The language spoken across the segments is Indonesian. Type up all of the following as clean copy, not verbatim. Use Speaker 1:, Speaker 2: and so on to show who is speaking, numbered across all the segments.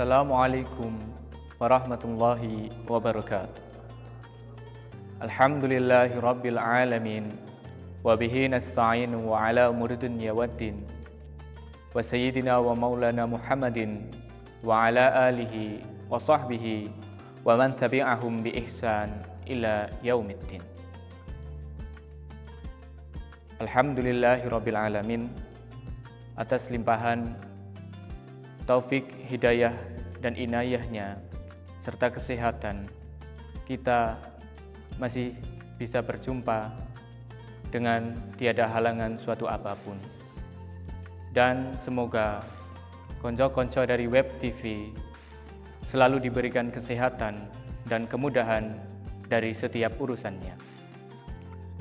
Speaker 1: Assalamualaikum warahmatullahi wabarakatuh. Alhamdulillahi rabbil alamin wa bihi nasta'inu wa ala umuri dunya waddin wa sayyidina wa maulana Muhammadin wa ala alihi wa sahbihi wa man tabi'ahum bi ihsan ila yaumiddin. Alhamdulillahi rabbil alamin, atas limpahan taufik, hidayah dan inayahnya serta kesehatan, kita masih bisa berjumpa dengan tiada halangan suatu apapun. Dan semoga konco-konco dari Web TV selalu diberikan kesehatan dan kemudahan dari setiap urusannya.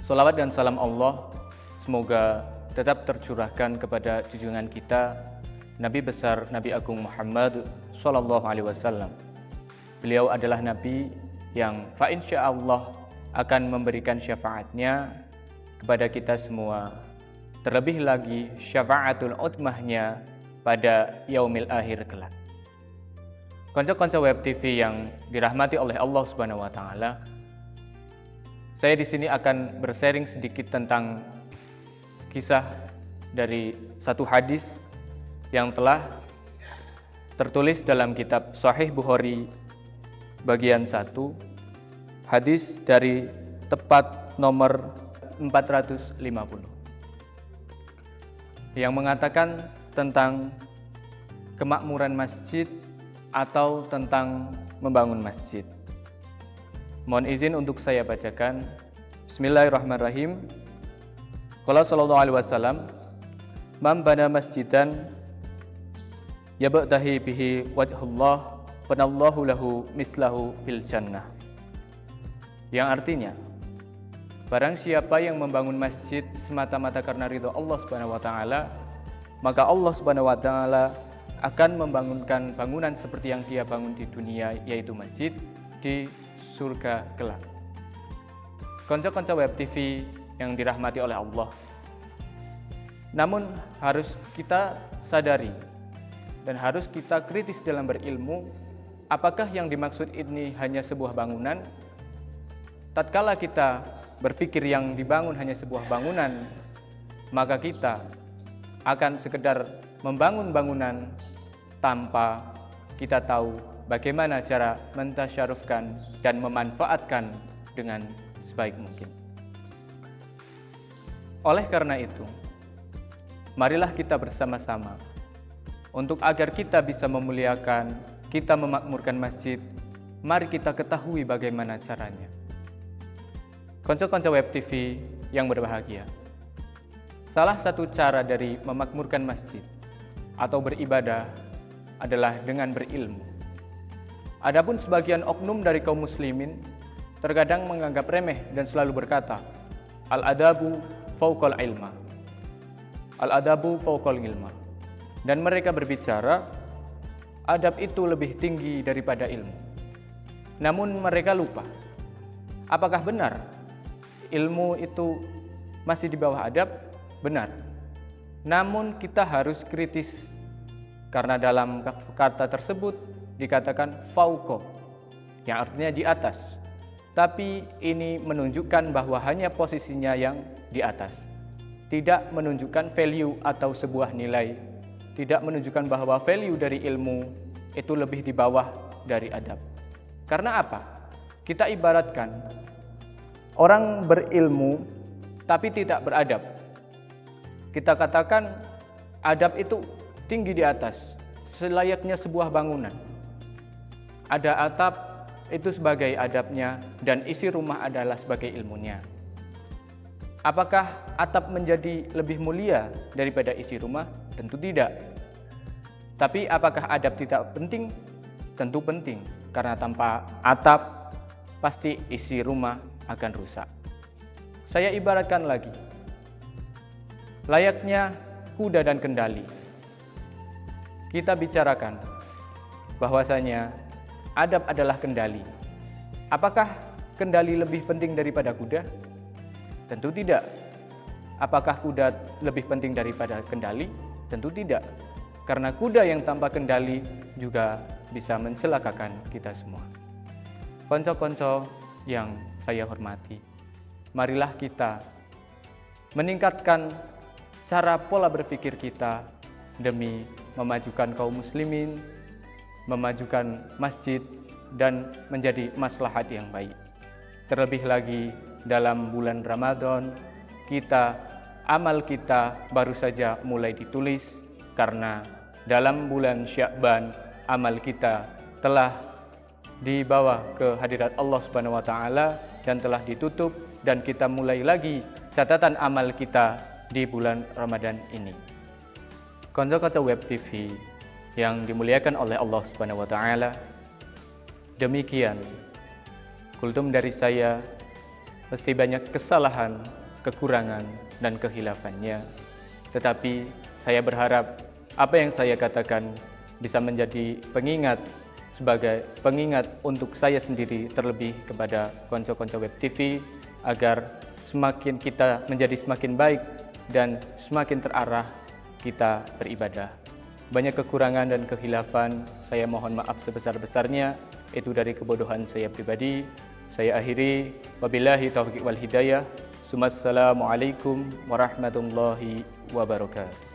Speaker 1: Sholawat dan salam Allah semoga tetap tercurahkan kepada junjungan kita, Nabi besar Nabi Agung Muhammad Sallallahu Alaihi Wasallam. Beliau adalah Nabi yang insyaallah akan memberikan syafaatnya kepada kita semua. Terlebih lagi syafaatul utmahnya pada yaumil akhir kelak. Konco-konco Web TV yang dirahmati oleh Allah Subhanahu wa taala, saya di sini akan bersharing sedikit tentang kisah dari satu hadis yang telah tertulis dalam kitab Sahih Bukhari bagian 1, hadis dari tepat nomor 450, yang mengatakan tentang kemakmuran masjid atau tentang membangun masjid. Mohon izin untuk saya bacakan. Bismillahirrahmanirrahim. Qala sallallahu alaihi wasallam, "Man bana masjidan yabtahi bihi wajhullah, banallahu lahu mislahu fil jannah." Yang artinya, barang siapa yang membangun masjid semata-mata karena ridho Allah Subhanahu wa taala, maka Allah Subhanahu wa taala akan membangunkan bangunan seperti yang dia bangun di dunia, yaitu masjid, di surga kelak. Konco-konco Web TV yang dirahmati oleh Allah. Namun harus kita sadari dan harus kita kritis dalam berilmu, apakah yang dimaksud ini hanya sebuah bangunan? Tatkala kita berpikir yang dibangun hanya sebuah bangunan, maka kita akan sekedar membangun bangunan tanpa kita tahu bagaimana cara mentasyarufkan dan memanfaatkan dengan sebaik mungkin. Oleh karena itu, marilah kita bersama-sama untuk agar kita bisa memuliakan, kita memakmurkan masjid, mari kita ketahui bagaimana caranya. Konco-konco Web TV yang berbahagia, salah satu cara dari memakmurkan masjid atau beribadah adalah dengan berilmu. Adapun sebagian oknum dari kaum muslimin terkadang menganggap remeh dan selalu berkata, al-adabu fauqal ilma, al-adabu fauqal ilma. Dan mereka berbicara, adab itu lebih tinggi daripada ilmu. Namun mereka lupa, apakah benar ilmu itu masih di bawah adab? Benar. Namun kita harus kritis, karena dalam kata tersebut dikatakan fauqa, yang artinya di atas. Tapi ini menunjukkan bahwa hanya posisinya yang di atas, tidak menunjukkan value atau sebuah nilai, tidak menunjukkan bahwa value dari ilmu itu lebih di bawah dari adab. Karena apa? Kita ibaratkan orang berilmu tapi tidak beradab. Kita katakan adab itu tinggi di atas, selayaknya sebuah bangunan. Ada atap, itu sebagai adabnya, dan isi rumah adalah sebagai ilmunya. Apakah atap menjadi lebih mulia daripada isi rumah? Tentu tidak. Tapi apakah adab tidak penting? Tentu penting, karena tanpa atap pasti isi rumah akan rusak. Saya ibaratkan lagi, layaknya kuda dan kendali. Kita bicarakan bahwasanya adab adalah kendali. Apakah kendali lebih penting daripada kuda? Tentu tidak. Apakah kuda lebih penting daripada kendali? Tentu tidak. Karena kuda yang tanpa kendali juga bisa mencelakakan kita semua. Konco-konco yang saya hormati, marilah kita meningkatkan cara pola berpikir kita demi memajukan kaum muslimin, memajukan masjid, dan menjadi maslahat yang baik. Terlebih lagi dalam bulan Ramadan, amal kita baru saja mulai ditulis, karena dalam bulan Sya'ban amal kita telah dibawa ke hadirat Allah Subhanahu wa taala dan telah ditutup, dan kita mulai lagi catatan amal kita di bulan Ramadan ini. Konco-konco Web TV yang dimuliakan oleh Allah Subhanahu wa taala, demikian kultum dari saya. Pasti banyak kesalahan, kekurangan, dan kehilafannya. Tetapi saya berharap apa yang saya katakan bisa menjadi pengingat, sebagai pengingat untuk saya sendiri, terlebih kepada konco-konco Web TV, agar semakin kita menjadi semakin baik dan semakin terarah kita beribadah. Banyak kekurangan dan kehilafan, saya mohon maaf sebesar-besarnya. Itu dari kebodohan saya pribadi. Saya akhiri, wabillahi taufiq wal hidayah. Assalamualaikum warahmatullahi wabarakatuh.